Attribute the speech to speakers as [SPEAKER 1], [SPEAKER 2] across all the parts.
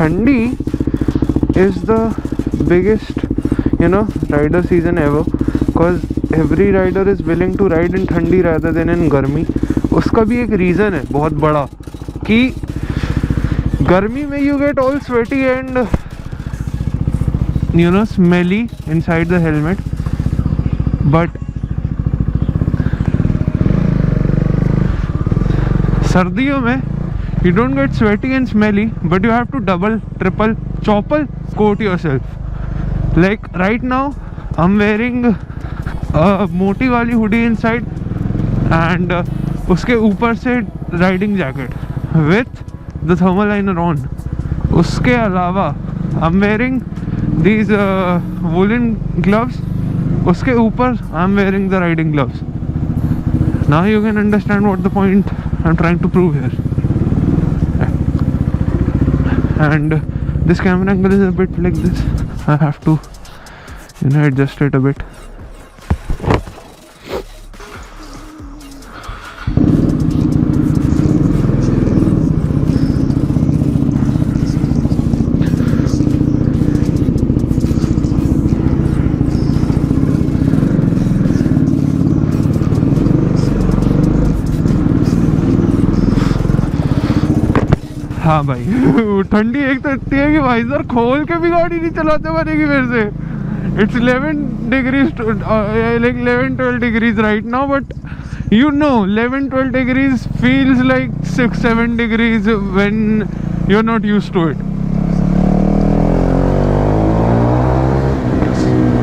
[SPEAKER 1] ठंडी is the biggest, you know, rider season ever, because every rider is willing to ride in ठंडी rather than in गर्मी. उसका भी एक reason है बहुत बड़ा कि गर्मी में you get all sweaty and you know smelly inside the helmet, but सर्दियों में you don't get sweaty and smelly, but you have to double, triple, triple coat yourself. Like right now I'm wearing a मोटी वाली hoodie inside and उसके ऊपर से riding jacket with the thermal liner on. उसके अलावा I'm wearing these woolen gloves. उसके ऊपर I'm wearing the riding gloves. Now you can understand what the point I'm trying to prove here. And this camera angle is a bit like this. I have to, you know, adjust it a bit. हाँ भाई ठंडी एक तो इतनी है कि भाई sir खोल के भी गाड़ी नहीं चलाते बनेगी मेरे से. It's 11 degrees, like 11-12 degrees right now, but you know 11-12 degrees feels like 6-7 degrees when you're not used to it.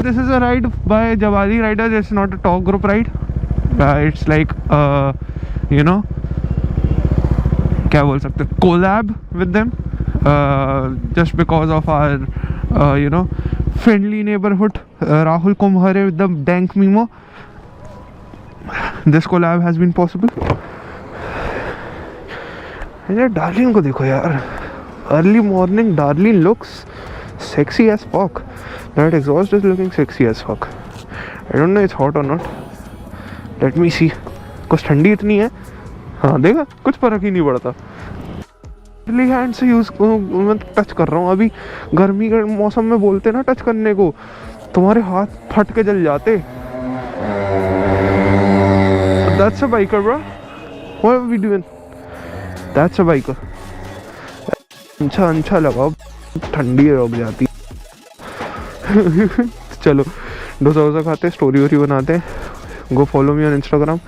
[SPEAKER 1] This is a ride by Jawali Riders. It's not a talk group ride. It's like you know, क्या बोल सकते हैं, collab with them, just because of our you know friendly neighbourhood. Rahul Kumhare with the dank memo. This collab has been possible. यार darling को देखो यार, early morning darling looks sexy as fuck. That exhaust is looking sexy as fuck. I don't know it's hot or not. Let me see. कुछ ठंडी इतनी है. हाँ देखा, कुछ फर्क ही नहीं पड़ता. हैंड से यूज मैं टच कर रहा हूँ. अभी गर्मी के मौसम में बोलते ना टच करने को, तुम्हारे हाथ फट के जल जाते. That's a biker, bro. What are we doing? That's a biker. अच्छा लगाओ, ठंडी रुक जाती. चलो डोसा वोसा खाते, स्टोरी वोरी बनाते हैं. Go follow me on Instagram.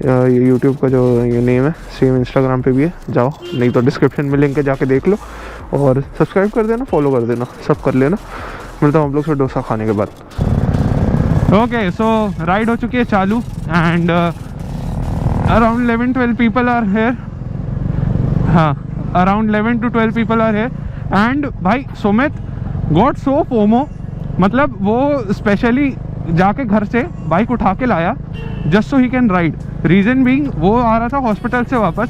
[SPEAKER 1] ये यूट्यूब का जो ये नेम है सेम इंस्टाग्राम पे भी है, जाओ, नहीं तो डिस्क्रिप्शन में लिंक है, जाके देख लो. और सब्सक्राइब कर देना, फॉलो कर देना, सब कर लेना. मिलता हूँ आप लोग से डोसा खाने के बाद. ओके, सो राइड हो चुकी है चालू and around 11-12 people are here. हाँ, around 11 to 12 people are here. And भाई सुमित गॉट सो फोमो, मतलब वो स्पेशली जाके घर से बाइक उठा के लाया just so he can ride. Reason being वो आ रहा था हॉस्पिटल से वापस,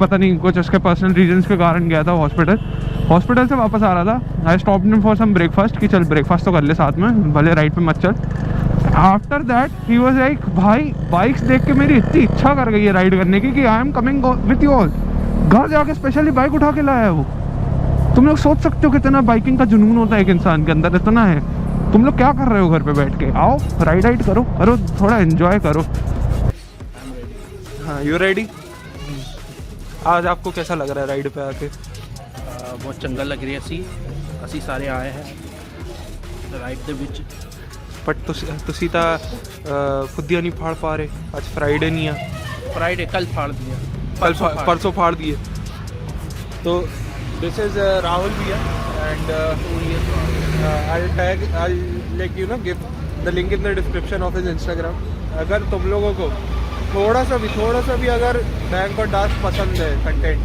[SPEAKER 1] पता नहीं कुछ उसके पर्सनल रीजंस के कारण गया था हॉस्पिटल से वापस आ रहा था. I stopped him for some breakfast कि चल ब्रेकफास्ट तो कर ले साथ में, भले राइड पे मत चल. After that he was like भाई बाइक्स देख के मेरी इतनी इच्छा कर गई है राइड करने की कि I am coming with you all. घर जाके स्पेशली बाइक उठा के लाया है वो. तुम लोग सोच सकते हो कितना बाइकिंग का जुनून होता है एक इंसान के अंदर, इतना है. तुम लोग क्या कर रहे हो घर पे बैठ के? आओ राइड करो, थोड़ा एंजॉय करो. हाँ, यू रेडी? आज आपको कैसा लग रहा है राइड पे आके?
[SPEAKER 2] बहुत चंगा लग रही है. असी सारे आए हैं राइड ਦੇ ਵਿੱਚ,
[SPEAKER 1] बट ਤੁਸੀਂ ਤਾਂ खुदिया नहीं फाड़ पा रहे. आज फ्राइडे नहीं है.
[SPEAKER 2] फ्राइडे कल फाड़ दिया,
[SPEAKER 1] परसों फाड़ दिए. तो दिस इज राहुल भैया and I'll like you know give the link in the description of his Instagram. अगर तुम लोगों को थोड़ा सा भी अगर बैंक और डार्क पसंद है कंटेंट,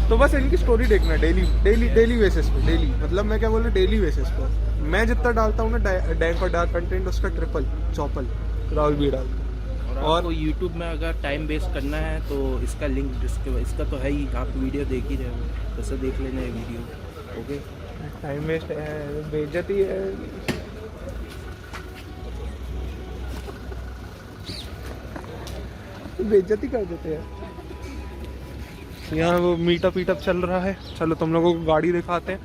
[SPEAKER 1] तो बस इनकी स्टोरी देखना डेली बेसिस पे. डेली मतलब मैं क्या बोल रहा हूँ, डेली बेसिस पे मैं जितना डालता हूँ ना बैंक और डार्क कंटेंट, उसका ट्रिपल चौपल राहुल भी डालता.
[SPEAKER 2] और यूट्यूब में अगर टाइम वेस्ट करना है तो इसका लिंक इसका तो है ही, आप वीडियो देख ही रहे हो, तो देख लेना ये वीडियो. ओके,
[SPEAKER 1] टाइम वेस्ट है, बेइज्जती है. बेइज्जती कर देते हैं. यहाँ वो मीटअप वीटअप चल रहा है। चलो तुम लोगों को गाड़ी दिखाते हैं।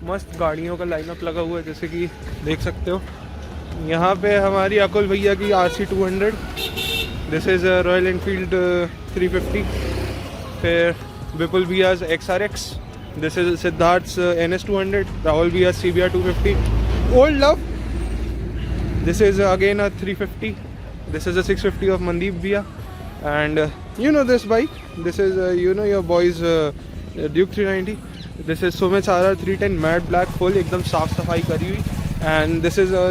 [SPEAKER 1] मस्त गाड़ियों का लाइनअप लगा हुआ है, जैसे कि देख सकते हो। यहाँ पे हमारी अकुल भैया की RC 200, this is royal Enfield 350। फिर विपुल भैया XRX, this is Siddharth NS 200, Rahul भैया CBR 250, old love, this is again a 350, this is a 650 of Mandeep भैया, and you know this bike, this is you know your boys Duke 390, this is Sumit Sara 310 matte black full, एकदम साफ सफाई करी हुई, and this is a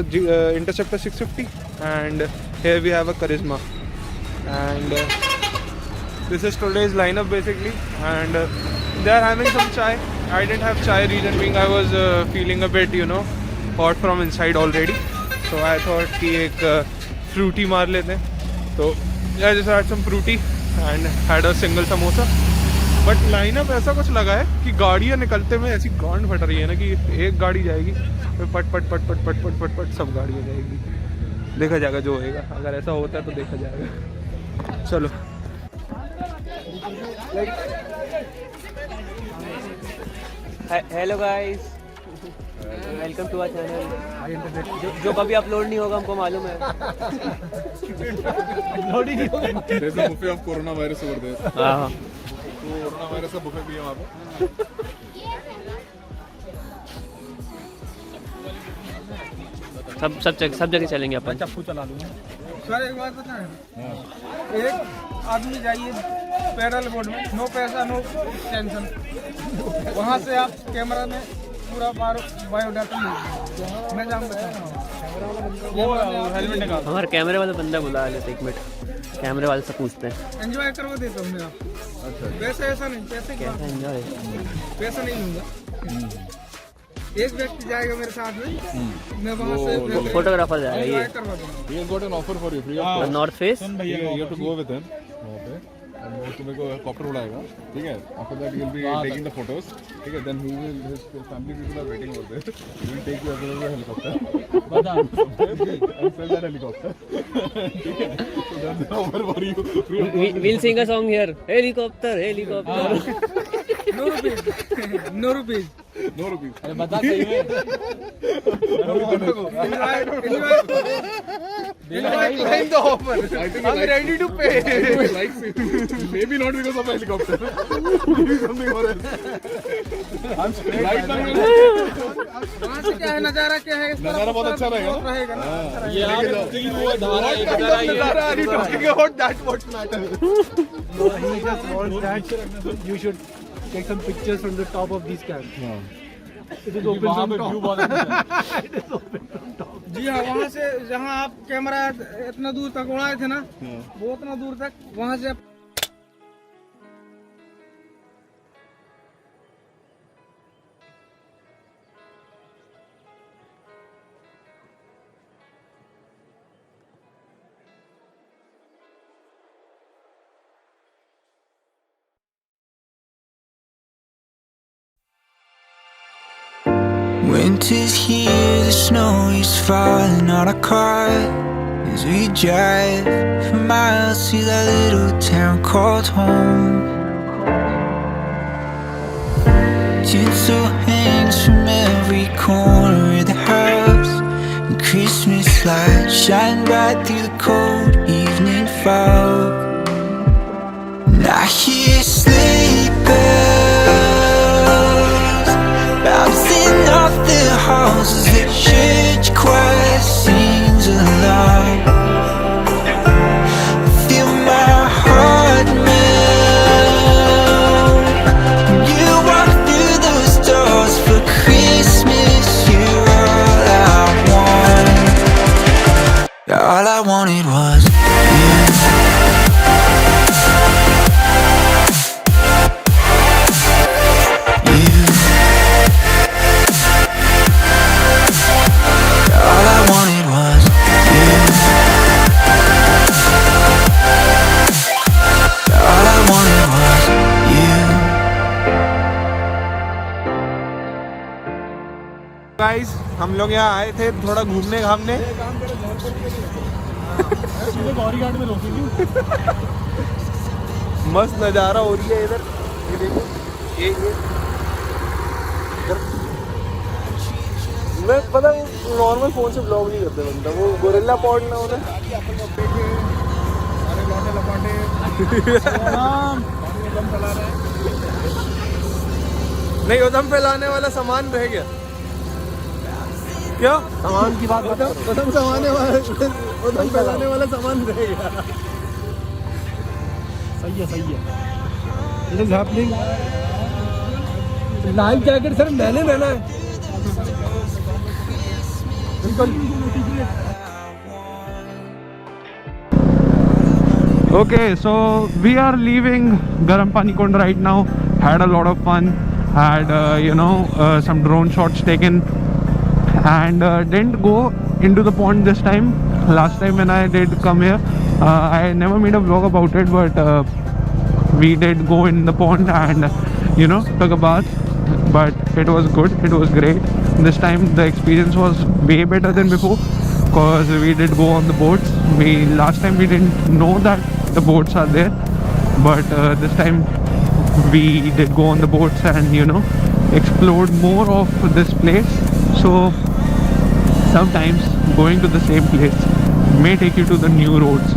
[SPEAKER 1] Interceptor 650, and here we have a Charisma, and this is today's lineup basically, and they are having some chai. I didn't have chai, reason being I was feeling a bit, you know, hot from inside already, so I thought कि एक fruity मार लेते हैं, तो I just had some fruity and had a single samosa. But lineup ऐसा कुछ लगा है कि गाड़ियाँ निकलते में ऐसी गांड फट रही है ना कि एक गाड़ी जाएगी फिर पट पट पट पट पट पट पट पट सब गाड़ियाँ जाएगी। देखा जाएगा जो होएगा, अगर ऐसा होता है तो देखा जाएगा। चलो
[SPEAKER 3] hello guys, welcome to our channel. जो कभी अपलोड नहीं होगा हमको मालूम है। अपलोड ही नहीं होगा।
[SPEAKER 4] There's a buffet of coronavirus over there.
[SPEAKER 3] हाँ,
[SPEAKER 4] Coronavirus का buffet भी है वहाँ पे।
[SPEAKER 3] सब जगह चलेंगे अपन।
[SPEAKER 5] चप्पू चला दूंगा सर। एक बात बताएं, एक आदमी जाइए पैदल बोर्ड में, नो पैसा नो टेंशन, वहाँ से आप कैमरा में पूरा बायोडाटा लीजिए। मैं जाऊँ वो हेलमेट निकाल।
[SPEAKER 3] हमारे कैमरे वाला बंदा बुला लेते, एक मिनट कैमरे वाले से पूछते हैं।
[SPEAKER 5] एंजॉय करवा देता हूँ मैं आपको। अच्छा, पैसे ऐसा नहीं, पैसे
[SPEAKER 3] कैसा एंजॉय?
[SPEAKER 5] पैसा नहीं लूँगा। एक व्यक्ति जाएगा मेरे साथ में, मैं वहाँ से
[SPEAKER 3] फोटोग्राफर जाएगा ये।
[SPEAKER 5] करवा दूँगा।
[SPEAKER 4] He has got an offer for you, free of cost.
[SPEAKER 3] North face.
[SPEAKER 4] You have to go with him वहाँ पे, and वो तुम्हें को हेलीकॉप्टर उड़ाएगा, ठीक है? After that you will be taking the photos, ठीक है? Then he will, his family people are waiting over there. He will take you as a helicopter. And sell that helicopter. ठीक है? So that's the offer for you. Free of cost.
[SPEAKER 3] We'll sing a song here. Helicopter.
[SPEAKER 5] No rupees. No rupees.
[SPEAKER 4] No rupees.
[SPEAKER 5] अरे बता सही में।
[SPEAKER 1] Decline the offer. I'm ready to pay.
[SPEAKER 4] I think he likes it. Maybe not because of a helicopter. Maybe something more else. I'm right now.
[SPEAKER 5] वहाँ से क्या है, नज़ारा क्या है?
[SPEAKER 4] नज़ारा बहुत अच्छा रहेगा ना?
[SPEAKER 5] ये
[SPEAKER 4] आप तीन वो धारा ये
[SPEAKER 1] Nara, are you talking about that? What matters?
[SPEAKER 6] He just wants that you should take some pictures from the top of these cans. It is open from top.
[SPEAKER 5] जी हाँ, वहाँ से जहाँ आप कैमरा इतना दूर तक उड़ाए थे ना, वो उतना दूर तक वहाँ से
[SPEAKER 7] Winter's here, the snow is falling on our car as we drive for miles to that little town called home. Tinsel hangs from every corner of the house, and Christmas lights shine bright through the cold evening fog. And I hear sleigh bells bouncing off the halls as the church choir sings aloud. I feel my heart melt when you walk through those doors. For Christmas, you're all I want. All I wanted was you.
[SPEAKER 1] Guys, हम लोग यहाँ आए थे थोड़ा घूमने घामने। मस्त नज़ारा हो रही है इधर।
[SPEAKER 6] ये देखो, ये मैं पता नॉर्मल फोन से ब्लॉग नहीं करते बंदा, वो गोरिल्ला पॉड ना होता
[SPEAKER 4] सारे लौटे लपाटे दम चला रहे हैं।
[SPEAKER 6] नहीं, उदम फैलाने वाला सामान रह गया क्या?
[SPEAKER 3] सामान की बात बता।
[SPEAKER 6] उदम फैलाने वाला सामान रह गया।
[SPEAKER 5] सही है it is happening. Life jacket sir मैंने लेना है।
[SPEAKER 1] Okay, so we are leaving Garam Pani Kund right now. Had a lot of fun. Had some drone shots taken, and didn't go into the pond this time. Last time when I did come here, I never made a vlog about it, but we did go in the pond and took a bath. But it was good. It was great. This time the experience was way better than before because we did go on the boats. Last time we didn't know that the boats are there, but this time we did go on the boats and explored more of this place. So sometimes going to the same place may take you to the new roads,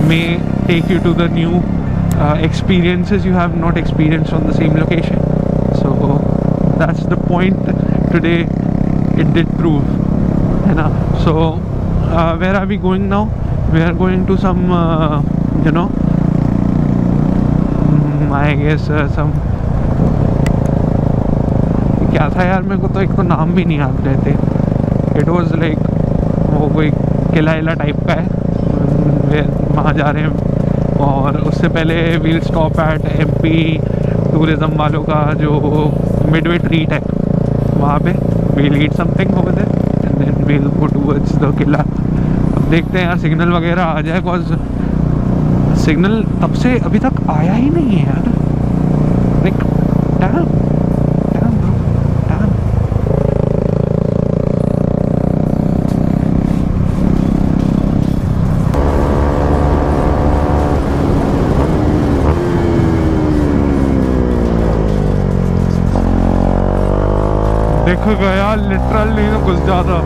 [SPEAKER 1] may take you to the new experiences you have not experienced on the same location. So that's the point today. It did prove, so where are we going now? We are going to some I guess some क्या था यार, मेरे को तो एक तो नाम भी नहीं याद रहते. It was like वो कोई किला इला टाइप का है, वहाँ जा रहे हैं. और उससे पहले we'll stop at MP tourism वालों का जो मिडवे ट्रीट है, वहाँ पे we'll eat something over there and then we'll go towards the किला. अब देखते हैं यार सिग्नल वगैरह आ जाए, बिकॉज सिग्नल तब से अभी तक आया ही नहीं है यार. Like damn bro, dam. देख गया लिटरल नहीं तो कुछ ज़्यादा.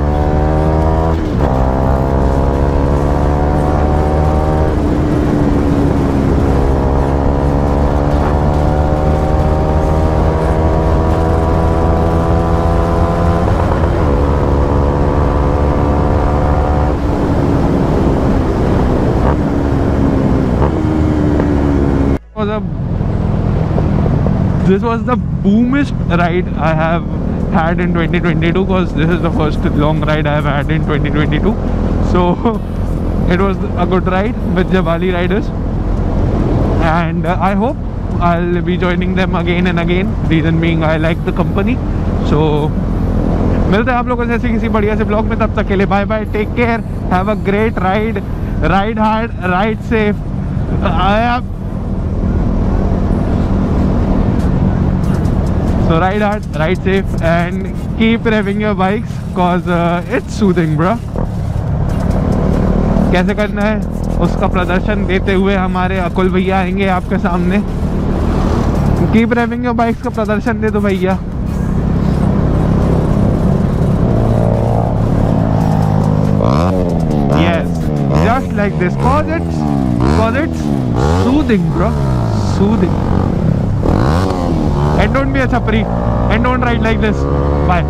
[SPEAKER 1] This was the boomest ride I have had in 2022 because this is the first long ride I have had in 2022. So it was a good ride with Jabali riders, and I hope I'll be joining them again and again. Reason being I like the company. So मिलते हैं आप लोगों से ऐसे किसी बढ़िया से blog में. तब तक के लिए bye bye, take care, have a great ride, ride hard, ride safe. So ride hard, ride safe, and keep revving your bikes cause it's soothing, bro. कैसे करना है उसका प्रदर्शन देते हुए हमारे अकुल भैया आएंगे आपके सामने. Keep revving your bikes का प्रदर्शन दे दो भैया. Yes, just like this, cause it's soothing, bro, soothing. And don't be a chapri, and don't ride like this. Bye.